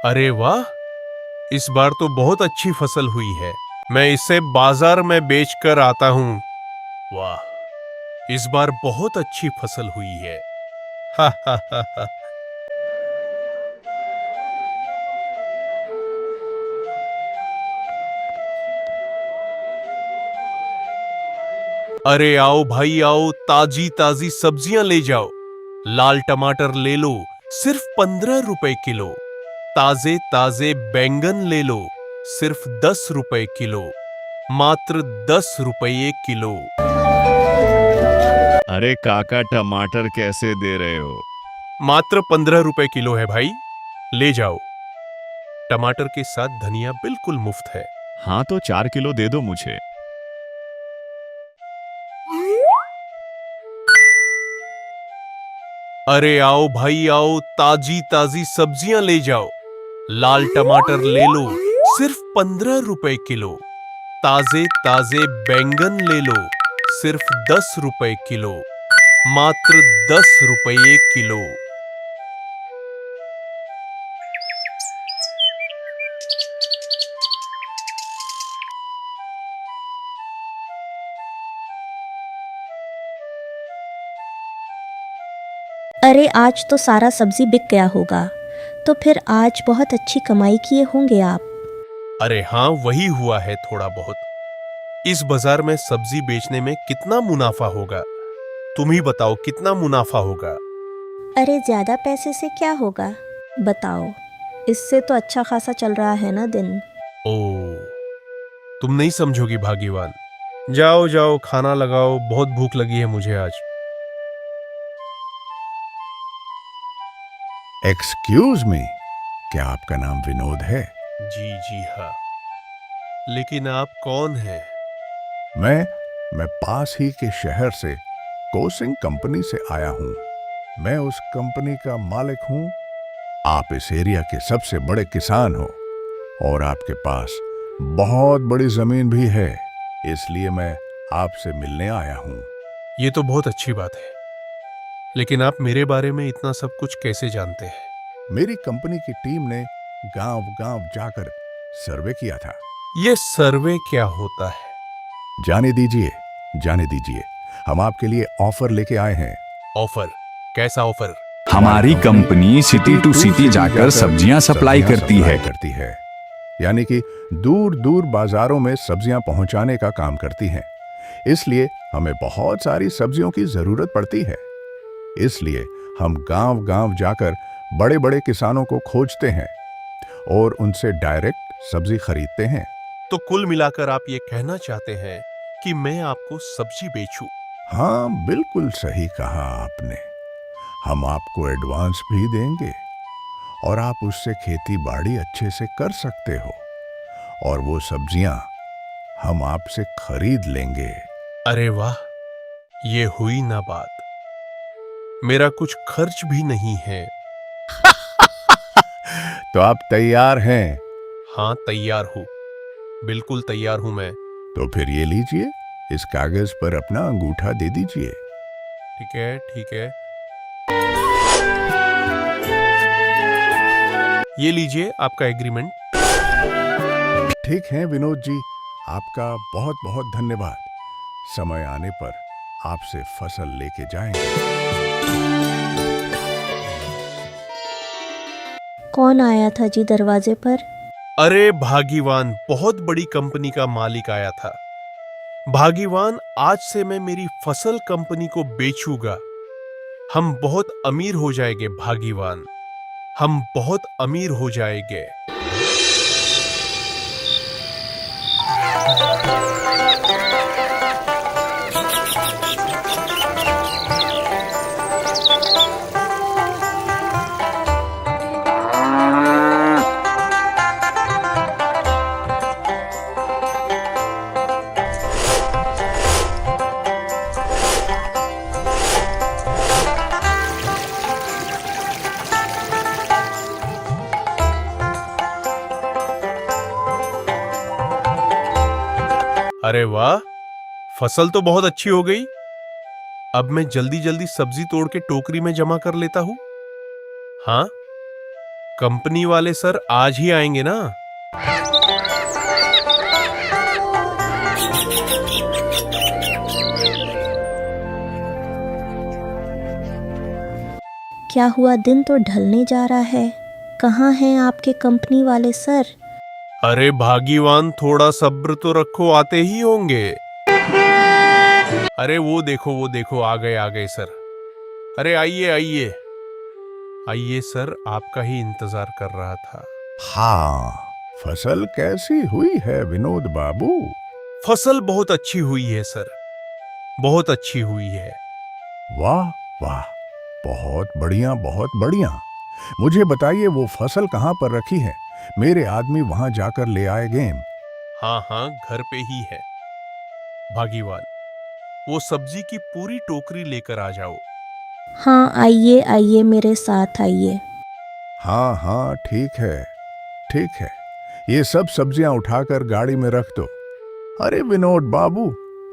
अरे वाह, इस बार तो बहुत अच्छी फसल हुई है। मैं इसे बाजार में बेचकर आता हूँ। वाह, इस बार बहुत अच्छी फसल हुई है। हा हा हा हा। अरे आओ भाई आओ, ताजी ताजी सब्जियां ले जाओ। लाल टमाटर ले लो, सिर्फ 15 रुपए किलो। ताजे ताजे बैंगन ले लो, सिर्फ 10 रुपए किलो। मात्र 10 रुपए किलो। अरे काका, टमाटर कैसे दे रहे हो? मात्र 15 रुपए किलो है भाई, ले जाओ। टमाटर के साथ धनिया बिल्कुल मुफ्त है। हाँ तो 4 किलो दे दो मुझे। अरे आओ भाई आओ, ताजी ताजी सब्जियां ले जाओ। लाल टमाटर ले लो, सिर्फ 15 रुपए किलो। ताजे ताजे बैंगन ले लो, सिर्फ 10 रुपए किलो। मात्र 10 रुपए किलो। अरे आज तो सारा सब्जी बिक गया होगा, तो फिर आज बहुत अच्छी कमाई किए होंगे आप। अरे हाँ, वही हुआ है थोड़ा बहुत। इस बाजार में सब्जी बेचने में कितना मुनाफा होगा? तुम ही बताओ, कितना मुनाफा होगा? अरे ज्यादा पैसे से क्या होगा, बताओ। इससे तो अच्छा खासा चल रहा है ना दिन। ओ, तुम नहीं समझोगी भाग्यवान। जाओ जाओ, खाना लगाओ, बहुत भूख लगी है मुझे आज। एक्सक्यूज मी, क्या आपका नाम विनोद है? जी जी हाँ, लेकिन आप कौन हैं? मैं पास ही के शहर से कोसिंग कंपनी से आया हूं। मैं उस कंपनी का मालिक हूं। आप इस एरिया के सबसे बड़े किसान हो और आपके पास बहुत बड़ी जमीन भी है, इसलिए मैं आपसे मिलने आया हूं। ये तो बहुत अच्छी बात है, लेकिन आप मेरे बारे में इतना सब कुछ कैसे जानते हैं? मेरी कंपनी की टीम ने गांव-गांव जाकर सर्वे किया था। ये सर्वे क्या होता है? जाने दीजिए, जाने दीजिए। हम आपके लिए ऑफर लेके आए हैं। ऑफर? कैसा ऑफर? हमारी कंपनी सिटी टू सिटी जाकर सब्जियां सप्लाई करती है। यानी कि दूर दूर बाजारों में सब्जियां पहुंचाने का काम करती हैं। इसलिए हमें बहुत सारी सब्जियों की जरूरत पड़ती है। इसलिए हम गांव-गांव जाकर बड़े बड़े किसानों को खोजते हैं और उनसे डायरेक्ट सब्जी खरीदते हैं। तो कुल मिलाकर आप ये कहना चाहते हैं कि मैं आपको सब्जी बेचूं? हाँ, बिल्कुल सही कहा आपने। हम आपको एडवांस भी देंगे और आप उससे खेती बाड़ी अच्छे से कर सकते हो और वो सब्जियां हम आपसे खरीद लेंगे। अरे वाह, ये हुई ना बात। मेरा कुछ खर्च भी नहीं है। तो आप तैयार हैं? हाँ, तैयार हूं, बिल्कुल तैयार हूं मैं। तो फिर ये लीजिए, इस कागज पर अपना अंगूठा दे दीजिए। ठीक है, ठीक है। ये लीजिए आपका एग्रीमेंट। ठीक है विनोद जी, आपका बहुत बहुत धन्यवाद। समय आने पर आपसे फसल लेके जाएंगे। कौन आया था जी दरवाजे पर? अरे भाग्यवान, बहुत बड़ी कंपनी का मालिक आया था। भाग्यवान, आज से मैं मेरी फसल कंपनी को बेचूंगा। हम बहुत अमीर हो जाएंगे भाग्यवान, हम बहुत अमीर हो जाएंगे। अरे वाह, फसल तो बहुत अच्छी हो गई। अब मैं जल्दी जल्दी सब्जी तोड़ के टोकरी में जमा कर लेता हूं। हाँ, कंपनी वाले सर आज ही आएंगे ना? क्या हुआ, दिन तो ढलने जा रहा है, कहाँ हैं आपके कंपनी वाले सर? अरे भाग्यवान, थोड़ा सब्र तो रखो, आते ही होंगे। अरे वो देखो आ गए सर। अरे आइए आइए आइए सर, आपका ही इंतजार कर रहा था। हाँ, फसल कैसी हुई है विनोद बाबू? फसल बहुत अच्छी हुई है सर, बहुत अच्छी हुई है। वाह वाह, बहुत बढ़िया बहुत बढ़िया। मुझे बताइए वो फसल कहाँ पर रखी है, मेरे आदमी वहां जाकर ले आएंगे। हाँ, घर पे ही है। भाग्यवान, वो सब्जी की पूरी टोकरी लेकर आ जाओ। हाँ आइए आइए, मेरे साथ आइए। हाँ हाँ, ठीक है, ये सब सब्जियां उठाकर गाड़ी में रख दो। अरे विनोद बाबू,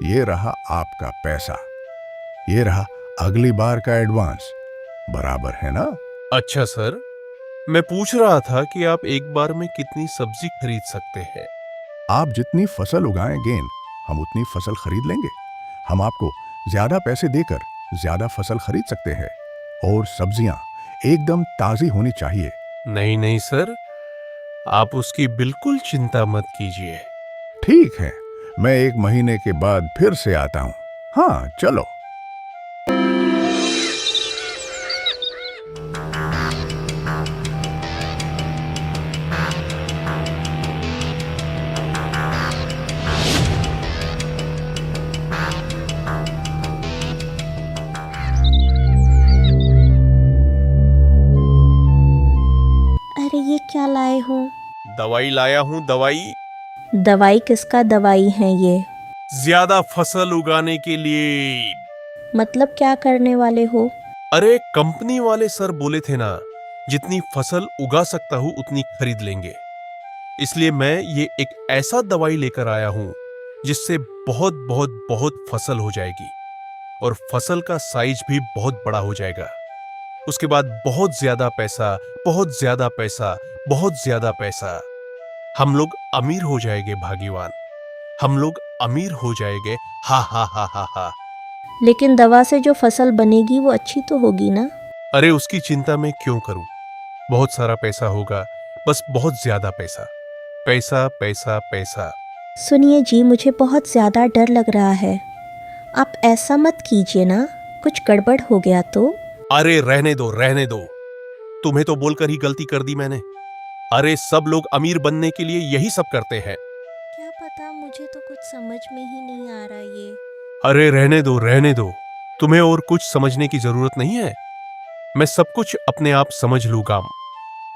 ये रहा आपका पैसा, ये रहा अगली बार का एडवांस, बराबर है ना? अच्छा सर, मैं पूछ रहा था कि आप एक बार में कितनी सब्जी खरीद सकते हैं? आप जितनी फसल उगाएंगे हम उतनी फसल खरीद लेंगे। हम आपको ज्यादा पैसे देकर ज्यादा फसल खरीद सकते हैं, और सब्जियां एकदम ताजी होनी चाहिए। नहीं सर, आप उसकी बिल्कुल चिंता मत कीजिए। ठीक है, मैं 1 महीने के बाद फिर से आता हूं। हाँ चलो। अरे ये क्या लाए हो? दवाई लाया हूं, दवाई। दवाई किसका दवाई है ये? ज्यादा फसल उगाने के लिए। मतलब क्या करने वाले हो? अरे कंपनी वाले सर बोले थे ना, जितनी फसल उगा सकता हूं उतनी खरीद लेंगे। इसलिए मैं ये एक ऐसा दवाई लेकर आया हूं जिससे बहुत बहुत बहुत फसल हो जाएगी, और फसल का साइज भी बहुत बड़ा हो जाएगा। उसके बाद बहुत ज्यादा पैसा, बहुत ज्यादा पैसा, बहुत ज्यादा पैसा। हम लोग अमीर हो जाएंगे भाग्यवान, हम लोग अमीर हो जाएंगे। हा हा हा हा हा। लेकिन दवा से जो फसल बनेगी वो अच्छी तो होगी ना? अरे उसकी चिंता मैं क्यों करूं, बहुत सारा पैसा होगा, बस बहुत ज्यादा पैसा, पैसा पैसा पैसा। सुनिए जी, मुझे बहुत ज़्यादा डर लग रहा है। आप ऐसा मत कीजिए ना, कुछ गड़बड़ हो गया तो? अरे रहने दो, तुम्हें तो बोलकर ही गलती कर दी मैंने। अरे सब लोग अमीर बनने के लिए यही सब करते हैं। क्या पता, मुझे तो कुछ समझ में ही नहीं आ रहा ये। अरे रहने दो, तुम्हें और कुछ समझने की जरूरत नहीं है, मैं सब कुछ अपने आप समझ लूंगा।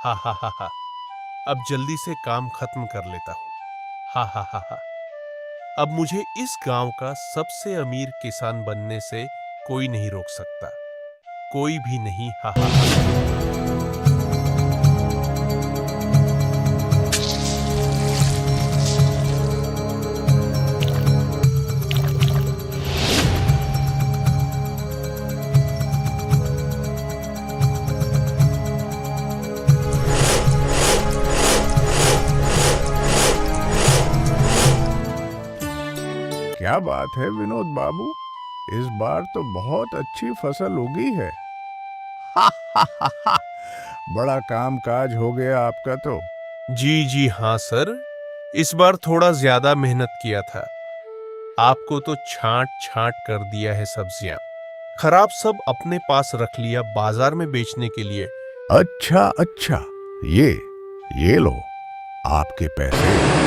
हा हा हा हा। अब जल्दी से काम खत्म कर लेता हूं। हा हा हा हा। अब मुझे इस गांव का सबसे अमीर किसान बनने से कोई नहीं रोक सकता, कोई भी नहीं। हा हा हा। क्या बात है विनोद बाबू, इस बार तो बहुत अच्छी फसल उगी है। बड़ा काम काज हो गया आपका तो। जी हाँ सर, इस बार थोड़ा ज्यादा मेहनत किया था। आपको तो छांट कर दिया है सब्जियां, खराब सब अपने पास रख लिया बाजार में बेचने के लिए। अच्छा, ये लो आपके पैसे।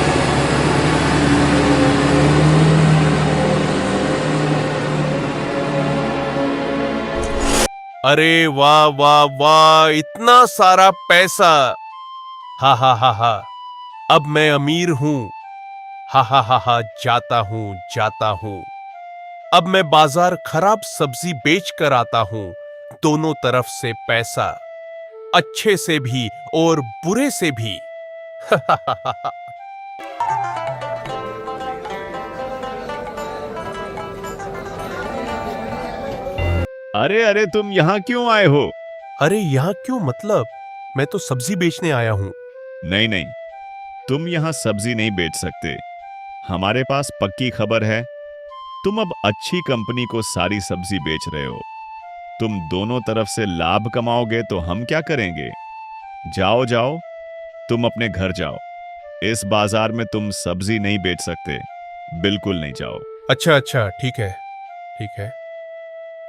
अरे वाह वाह वाह, इतना सारा पैसा। हा हा हा हा। अब मैं अमीर हूं। हा हा हा हा। जाता हूं। अब मैं बाजार खराब सब्जी बेच कर आता हूं, दोनों तरफ से पैसा, अच्छे से भी और बुरे से भी। अरे तुम यहाँ क्यों आए हो? अरे यहां क्यों मतलब, मैं तो सब्जी बेचने आया हूँ। नहीं नहीं, तुम यहाँ सब्जी नहीं बेच सकते। हमारे पास पक्की खबर है, तुम अब अच्छी कंपनी को सारी सब्जी बेच रहे हो। तुम दोनों तरफ से लाभ कमाओगे तो हम क्या करेंगे? जाओ जाओ, तुम अपने घर जाओ। इस बाजार में तुम सब्जी नहीं बेच सकते, बिल्कुल नहीं, जाओ। अच्छा अच्छा, ठीक है ठीक है,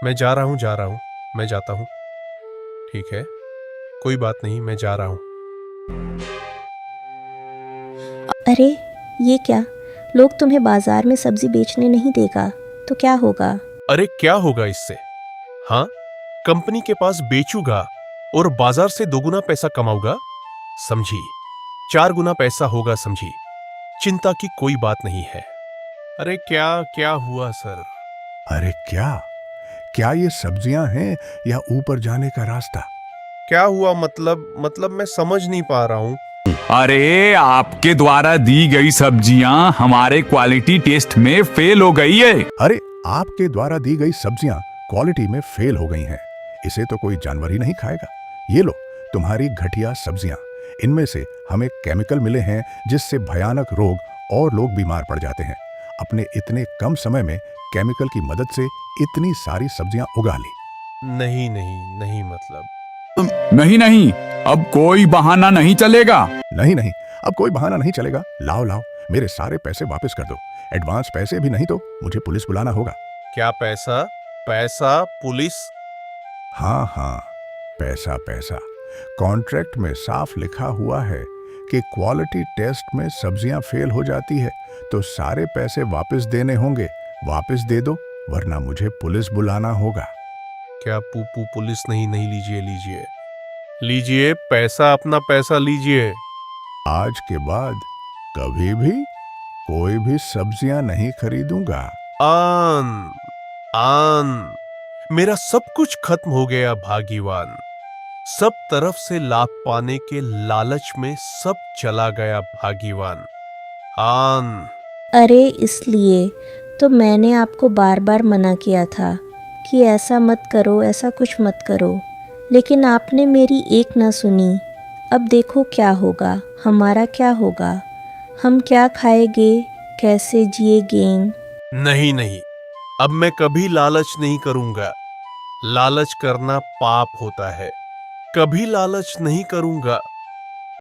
मैं जा रहा हूँ, मैं जाता हूँ। ठीक है, कोई बात नहीं, मैं जा रहा हूँ। अरे ये क्या, लोग तुम्हें बाजार में सब्जी बेचने नहीं देगा तो क्या होगा? अरे क्या होगा इससे? हाँ, कंपनी के पास बेचूंगा और बाजार से 2 गुना पैसा कमाऊंगा, समझी? 4 गुना पैसा होगा, समझी? चिंता की कोई बात नहीं है। अरे क्या क्या हुआ सर? अरे क्या क्या ये सब्जियां हैं या ऊपर जाने का रास्ता? क्या हुआ मतलब मैं समझ नहीं पा रहा हूँ। अरे आपके द्वारा दी गई सब्जियां हमारे क्वालिटी टेस्ट में फेल हो गई है। अरे आपके द्वारा दी गई सब्जियां क्वालिटी में फेल हो गई हैं। इसे तो कोई जानवर ही नहीं खाएगा। ये लो तुम्हारी घटिया सब्जियां। इनमें से हमें केमिकल मिले हैं जिससे भयानक रोग और लोग बीमार पड़ जाते हैं। अपने इतने कम समय में केमिकल की मदद से इतनी सारी सब्जियां उगा ली। नहीं नहीं नहीं, मतलब नहीं नहीं, अब कोई बहाना नहीं चलेगा। नहीं नहीं, अब कोई बहाना नहीं चलेगा। लाओ लाओ, मेरे सारे पैसे वापस कर दो। एडवांस पैसे भी नहीं तो मुझे पुलिस बुलाना होगा। क्या पैसा? पैसा? पुलिस? हाँ हाँ, पैसा पैसा। कॉन्ट्रैक्ट में साफ लिखा हुआ है कि क्वालिटी टेस्ट में सब्जियां फेल हो जाती है तो सारे पैसे वापस देने होंगे। वापस दे दो वरना मुझे पुलिस बुलाना होगा। क्या पुलिस? नहीं नहीं, लीजिए लीजिए लीजिए, पैसा, अपना पैसा लीजिए। आज के बाद कभी भी कोई भी सब्जियां नहीं खरीदूंगा। आन आन, मेरा सब कुछ खत्म हो गया भाग्यवान। सब तरफ से लाभ पाने के लालच में सब चला गया भाग्यवान। आन। अरे इसलिए तो मैंने आपको बार बार मना किया था कि ऐसा मत करो, ऐसा कुछ मत करो, लेकिन आपने मेरी एक ना सुनी। अब देखो क्या होगा, हमारा क्या होगा, हम क्या खाएंगे, कैसे जिएंगे? नहीं नहीं, अब मैं कभी लालच नहीं करूंगा। लालच करना पाप होता है। कभी लालच नहीं करूंगा।